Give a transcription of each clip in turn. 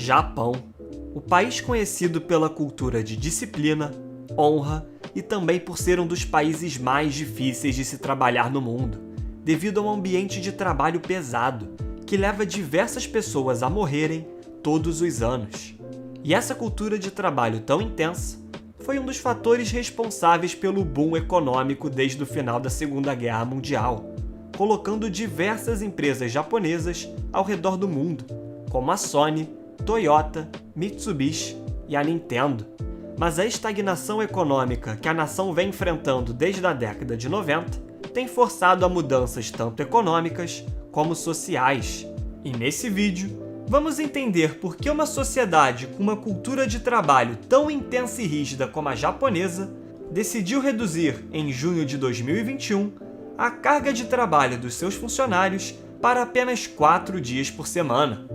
Japão, o país conhecido pela cultura de disciplina, honra e também por ser um dos países mais difíceis de se trabalhar no mundo, devido a um ambiente de trabalho pesado que leva diversas pessoas a morrerem todos os anos. E essa cultura de trabalho tão intensa foi um dos fatores responsáveis pelo boom econômico desde o final da Segunda Guerra Mundial, colocando diversas empresas japonesas ao redor do mundo, como a Sony, Toyota, Mitsubishi e a Nintendo. Mas a estagnação econômica que a nação vem enfrentando desde a década de 90 tem forçado a mudanças tanto econômicas como sociais. E nesse vídeo, vamos entender por que uma sociedade com uma cultura de trabalho tão intensa e rígida como a japonesa decidiu reduzir, em junho de 2021, a carga de trabalho dos seus funcionários para apenas 4 dias por semana.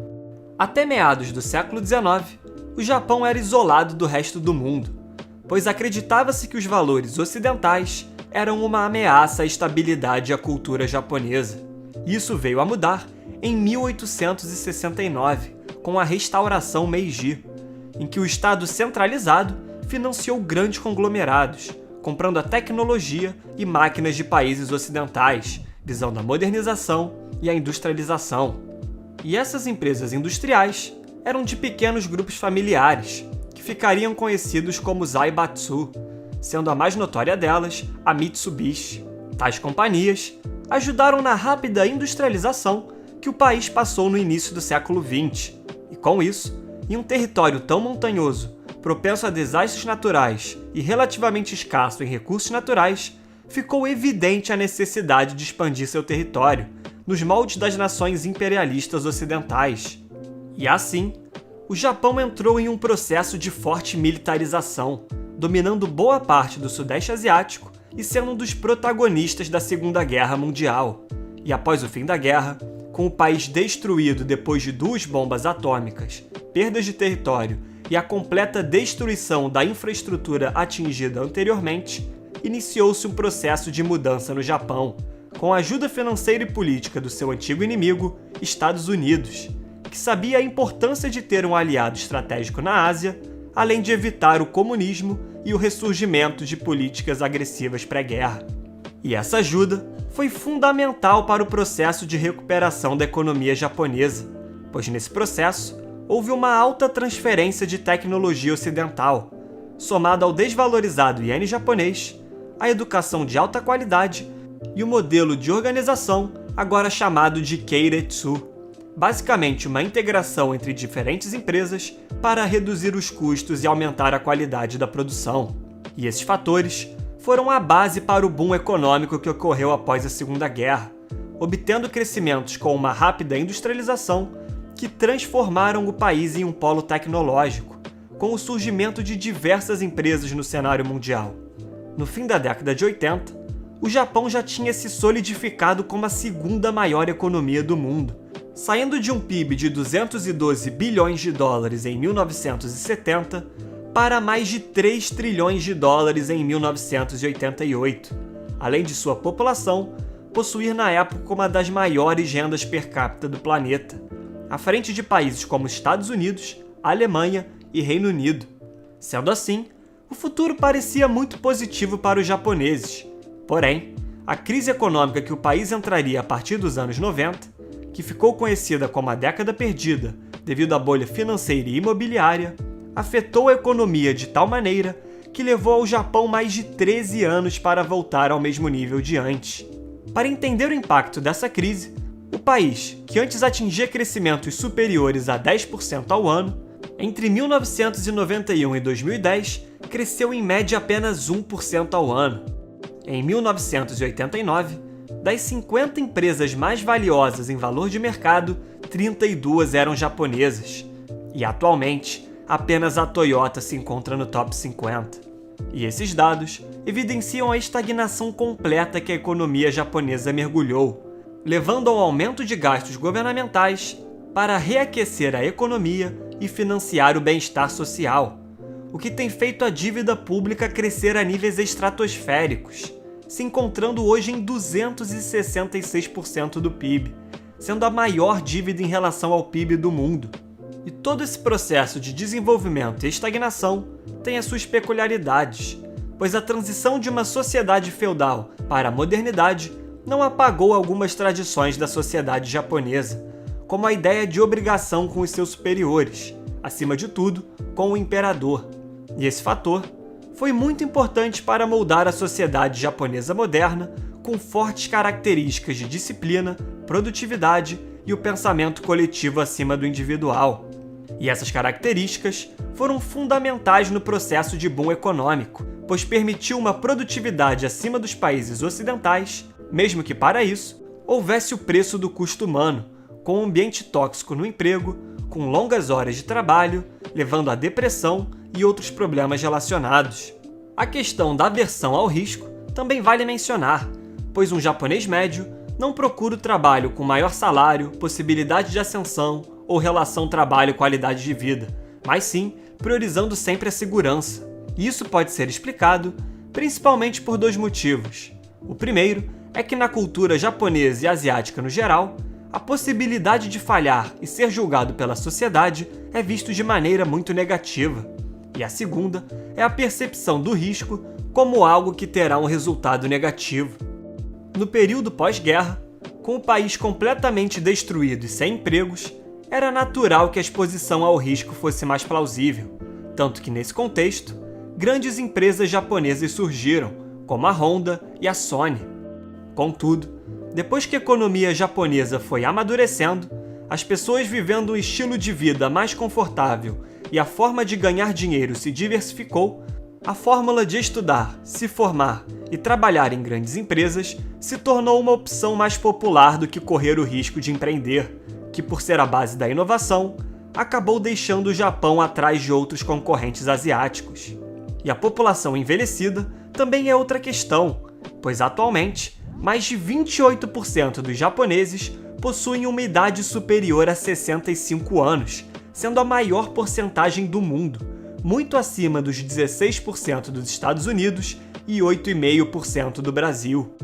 Até meados do século XIX, o Japão era isolado do resto do mundo, pois acreditava-se que os valores ocidentais eram uma ameaça à estabilidade e à cultura japonesa. Isso veio a mudar em 1869, com a Restauração Meiji, em que o Estado centralizado financiou grandes conglomerados, comprando a tecnologia e máquinas de países ocidentais, visando a modernização e a industrialização. E essas empresas industriais eram de pequenos grupos familiares, que ficariam conhecidos como Zaibatsu, sendo a mais notória delas a Mitsubishi. Tais companhias ajudaram na rápida industrialização que o país passou no início do século XX, e com isso, em um território tão montanhoso, propenso a desastres naturais e relativamente escasso em recursos naturais, ficou evidente a necessidade de expandir seu território, nos moldes das nações imperialistas ocidentais. E assim, o Japão entrou em um processo de forte militarização, dominando boa parte do Sudeste Asiático e sendo um dos protagonistas da Segunda Guerra Mundial. E após o fim da guerra, com o país destruído depois de 2 bombas atômicas, perdas de território e a completa destruição da infraestrutura atingida anteriormente, iniciou-se um processo de mudança no Japão, com a ajuda financeira e política do seu antigo inimigo, Estados Unidos, que sabia a importância de ter um aliado estratégico na Ásia, além de evitar o comunismo e o ressurgimento de políticas agressivas pré-guerra. E essa ajuda foi fundamental para o processo de recuperação da economia japonesa, pois nesse processo houve uma alta transferência de tecnologia ocidental, somada ao desvalorizado iene japonês, a educação de alta qualidade e o modelo de organização agora chamado de Keiretsu, basicamente uma integração entre diferentes empresas para reduzir os custos e aumentar a qualidade da produção. E esses fatores foram a base para o boom econômico que ocorreu após a Segunda Guerra, obtendo crescimentos com uma rápida industrialização que transformaram o país em um polo tecnológico, com o surgimento de diversas empresas no cenário mundial. No fim da década de 80, o Japão já tinha se solidificado como a segunda maior economia do mundo, saindo de um PIB de 212 bilhões de dólares em 1970 para mais de 3 trilhões de dólares em 1988, além de sua população possuir na época uma das maiores rendas per capita do planeta, à frente de países como Estados Unidos, Alemanha e Reino Unido. Sendo assim, o futuro parecia muito positivo para os japoneses. Porém, a crise econômica que o país entraria a partir dos anos 90, que ficou conhecida como a década perdida devido à bolha financeira e imobiliária, afetou a economia de tal maneira que levou ao Japão mais de 13 anos para voltar ao mesmo nível de antes. Para entender o impacto dessa crise, o país, que antes atingia crescimentos superiores a 10% ao ano, entre 1991 e 2010, cresceu em média apenas 1% ao ano. Em 1989, das 50 empresas mais valiosas em valor de mercado, 32 eram japonesas. E atualmente, apenas a Toyota se encontra no top 50. E esses dados evidenciam a estagnação completa que a economia japonesa mergulhou, levando ao aumento de gastos governamentais para reaquecer a economia e financiar o bem-estar social, o que tem feito a dívida pública crescer a níveis estratosféricos, se encontrando hoje em 266% do PIB, sendo a maior dívida em relação ao PIB do mundo. E todo esse processo de desenvolvimento e estagnação tem as suas peculiaridades, pois a transição de uma sociedade feudal para a modernidade não apagou algumas tradições da sociedade japonesa, como a ideia de obrigação com os seus superiores, acima de tudo, com o imperador. E esse fator foi muito importante para moldar a sociedade japonesa moderna com fortes características de disciplina, produtividade e o pensamento coletivo acima do individual. E essas características foram fundamentais no processo de boom econômico, pois permitiu uma produtividade acima dos países ocidentais, mesmo que para isso houvesse o preço do custo humano, com um ambiente tóxico no emprego, com longas horas de trabalho, levando à depressão e outros problemas relacionados. A questão da aversão ao risco também vale mencionar, pois um japonês médio não procura o trabalho com maior salário, possibilidade de ascensão ou relação trabalho-qualidade de vida, mas sim priorizando sempre a segurança. E isso pode ser explicado principalmente por dois motivos. O primeiro é que na cultura japonesa e asiática no geral, a possibilidade de falhar e ser julgado pela sociedade é visto de maneira muito negativa. E a segunda é a percepção do risco como algo que terá um resultado negativo. No período pós-guerra, com o país completamente destruído e sem empregos, era natural que a exposição ao risco fosse mais plausível, tanto que nesse contexto, grandes empresas japonesas surgiram, como a Honda e a Sony. Contudo, depois que a economia japonesa foi amadurecendo, as pessoas vivendo um estilo de vida mais confortável e a forma de ganhar dinheiro se diversificou, a fórmula de estudar, se formar e trabalhar em grandes empresas se tornou uma opção mais popular do que correr o risco de empreender, que por ser a base da inovação, acabou deixando o Japão atrás de outros concorrentes asiáticos. E a população envelhecida também é outra questão, pois atualmente, mais de 28% dos japoneses possuem uma idade superior a 65 anos, sendo a maior porcentagem do mundo, muito acima dos 16% dos Estados Unidos e 8,5% do Brasil.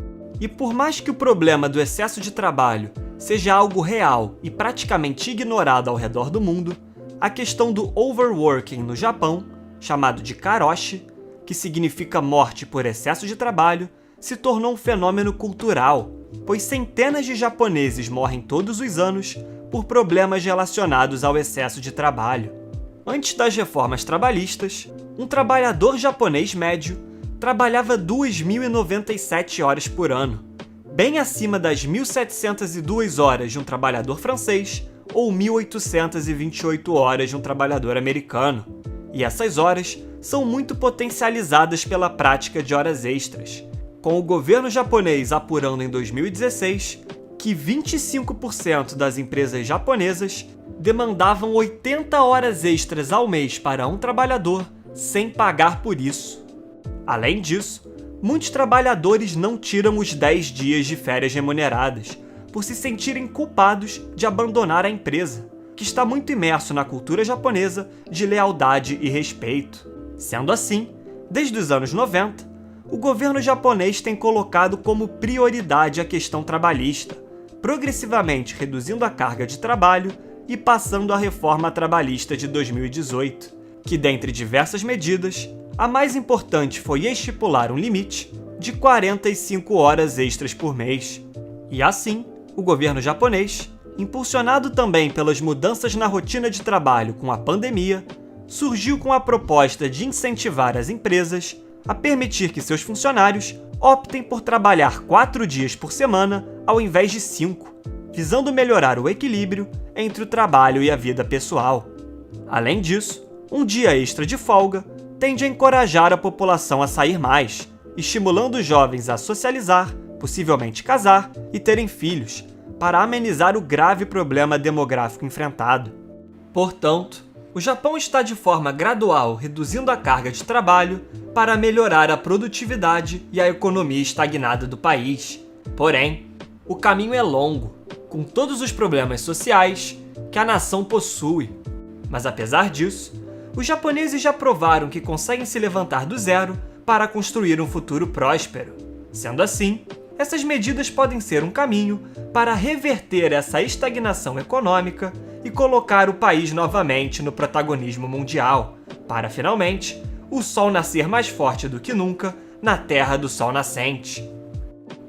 E por mais que o problema do excesso de trabalho seja algo real e praticamente ignorado ao redor do mundo, a questão do overworking no Japão, chamado de karoshi, que significa morte por excesso de trabalho, se tornou um fenômeno cultural, pois centenas de japoneses morrem todos os anos por problemas relacionados ao excesso de trabalho. Antes das reformas trabalhistas, um trabalhador japonês médio trabalhava 2.097 horas por ano, bem acima das 1.702 horas de um trabalhador francês ou 1.828 horas de um trabalhador americano. E essas horas são muito potencializadas pela prática de horas extras, com o governo japonês apurando em 2016 que 25% das empresas japonesas demandavam 80 horas extras ao mês para um trabalhador sem pagar por isso. Além disso, muitos trabalhadores não tiram os 10 dias de férias remuneradas por se sentirem culpados de abandonar a empresa, que está muito imerso na cultura japonesa de lealdade e respeito. Sendo assim, desde os anos 90, o governo japonês tem colocado como prioridade a questão trabalhista, progressivamente reduzindo a carga de trabalho e passando a reforma trabalhista de 2018, que, dentre diversas medidas, a mais importante foi estipular um limite de 45 horas extras por mês. E assim, o governo japonês, impulsionado também pelas mudanças na rotina de trabalho com a pandemia, surgiu com a proposta de incentivar as empresas a permitir que seus funcionários optem por trabalhar 4 dias por semana ao invés de 5, visando melhorar o equilíbrio entre o trabalho e a vida pessoal. Além disso, um dia extra de folga tende a encorajar a população a sair mais, estimulando os jovens a socializar, possivelmente casar e terem filhos, para amenizar o grave problema demográfico enfrentado. Portanto, o Japão está de forma gradual reduzindo a carga de trabalho para melhorar a produtividade e a economia estagnada do país. Porém, o caminho é longo, com todos os problemas sociais que a nação possui. Mas apesar disso, os japoneses já provaram que conseguem se levantar do zero para construir um futuro próspero. Sendo assim, essas medidas podem ser um caminho para reverter essa estagnação econômica e colocar o país novamente no protagonismo mundial, para finalmente o sol nascer mais forte do que nunca na terra do sol nascente.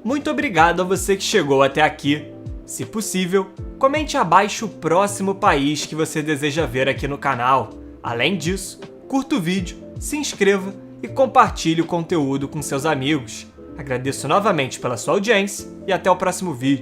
Muito obrigado a você que chegou até aqui. Se possível, comente abaixo o próximo país que você deseja ver aqui no canal. Além disso, curta o vídeo, se inscreva e compartilhe o conteúdo com seus amigos. Agradeço novamente pela sua audiência e até o próximo vídeo.